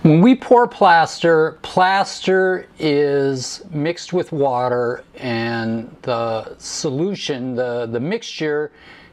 When we pour plaster, plaster is mixed with water, and the solution, the mixture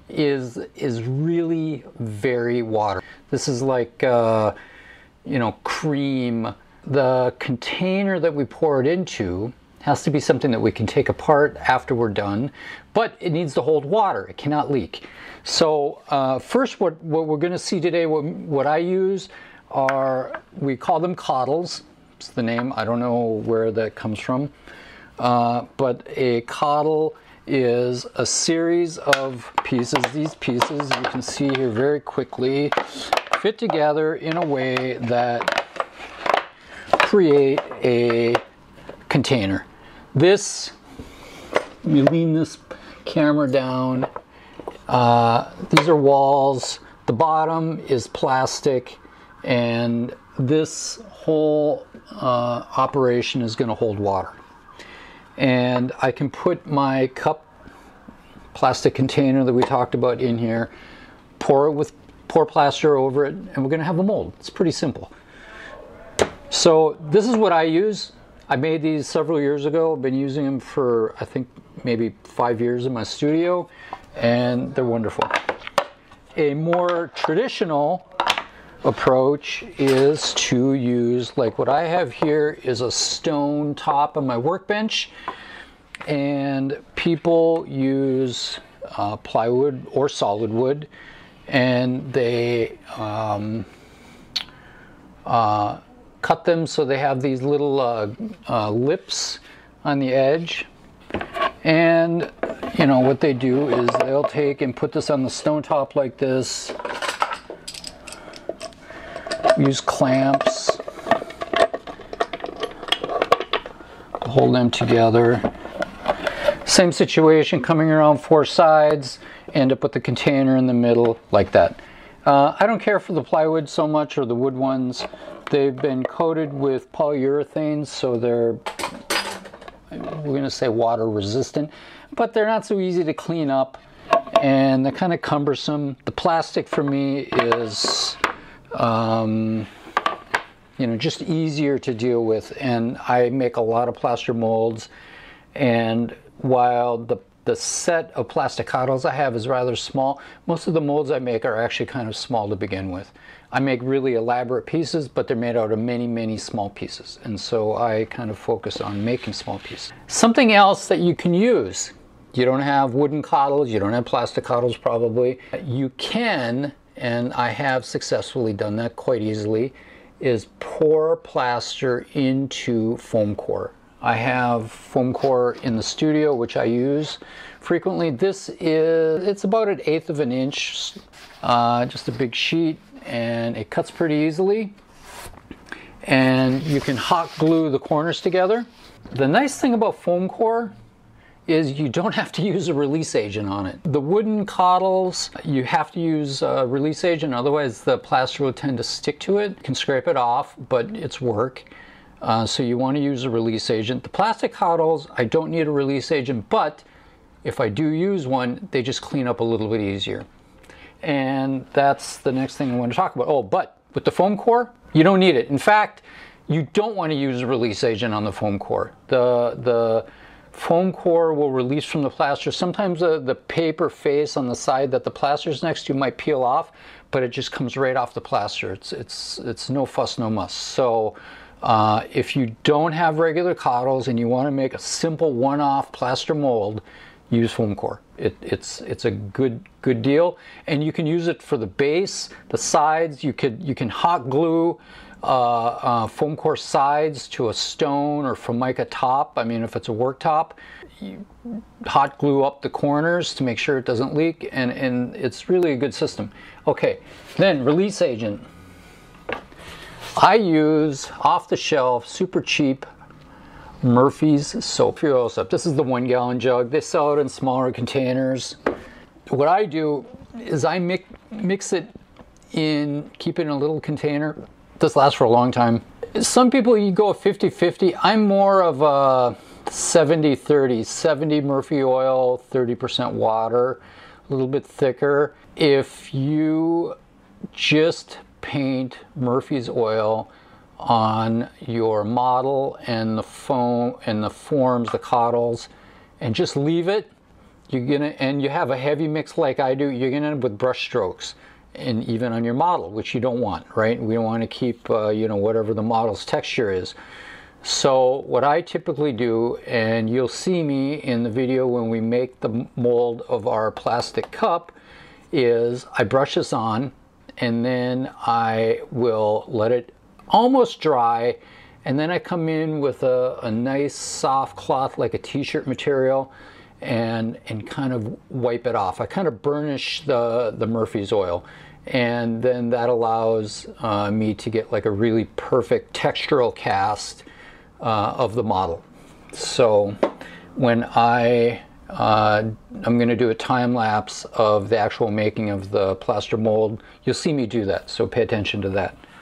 is really very watery. This is like you know, cream. The container that we pour it into has to be something that we can take apart after we're done, but it needs to hold water. It cannot leak. So first, what we're going to see today, what I use are, we call them Cottles. It's the name. I don't know where that comes from. But a Cottle is a series of pieces. These pieces, you can see here very quickly, fit together in a way that create a container. This, let me lean this camera down. These are walls. The bottom is plastic, and this whole operation is going to hold water. And I can put my cup plastic container that we talked about in here, pour plaster over it, and we're going to have a mold. It's pretty simple. So this is what I use. I made these several years ago. I've been using them for, I think, maybe 5 years in my studio, and they're wonderful. A more traditional approach is to use, like what I have here is a stone top on my workbench, and people use plywood or solid wood, and they cut them so they have these little lips on the edge. And you know what they do is they'll take and put this on the stone top like this, use clamps to hold them together. Same situation, coming around four sides, end up with the container in the middle like that. I don't care for the plywood so much, or the wood ones. They've been coated with polyurethanes, so they're, we're going to say, water resistant, but they're not so easy to clean up, and they're kind of cumbersome. The plastic for me is you know, just easier to deal with, and I make a lot of plaster molds, and while the set of plastic Cottles I have is rather small, most of the molds I make are actually kind of small to begin with. I make really elaborate pieces, but they're made out of many small pieces, and so I kind of focus on making small pieces. Something else that you can use, you don't have wooden Cottles, you don't have plastic Cottles probably, you can, and I have successfully done that quite easily, is pour plaster into foam core. I have foam core in the studio, which I use frequently. This is, it's about 1/8 of an inch, just a big sheet, and it cuts pretty easily. And you can hot glue the corners together. The nice thing about foam core is you don't have to use a release agent on it. The wooden Cottles, you have to use a release agent, otherwise the plaster will tend to stick to it. You can scrape it off, but it's work. So you want to use a release agent. The plastic Cottles, I don't need a release agent, but if I do use one, they just clean up a little bit easier. And that's the next thing I want to talk about. Oh, but with the foam core, you don't need it. In fact, you don't want to use a release agent on the foam core. The foam core will release from the plaster. Sometimes the paper face on the side that the plaster is next to might peel off, but it just comes right off the plaster. It's no fuss, no muss. So if you don't have regular Cottles and you want to make a simple one-off plaster mold, use foam core. It's a good deal, and you can use it for the base, the sides. You can hot glue foam core sides to a stone or Formica top. I mean, if it's a worktop, you hot glue up the corners to make sure it doesn't leak, and it's really a good system. Okay, then release agent. I use off-the-shelf, super cheap Murphy's soap. This is the 1 gallon jug. They sell it in smaller containers. What I do is I mix it in, keep it in a little container. This lasts for a long time. Some people, you go 50-50. I'm more of a 70-30. 70 Murphy oil, 30% water, a little bit thicker. If you just paint Murphy's oil on your model and the foam and the forms, the Cottles, and just leave it. And you have a heavy mix like I do, you're gonna end up with brush strokes, and even on your model, which you don't want, right? We want to keep you know, whatever the model's texture is. So what I typically do, and you'll see me in the video when we make the mold of our plastic cup, is I brush this on and then I will let it almost dry, and then I come in with a nice soft cloth like a t-shirt material and kind of wipe it off. I kind of burnish the Murphy's oil, and then that allows me to get like a really perfect textural cast of the model. So when I'm going to do a time lapse of the actual making of the plaster mold, you'll see me do that, so pay attention to that.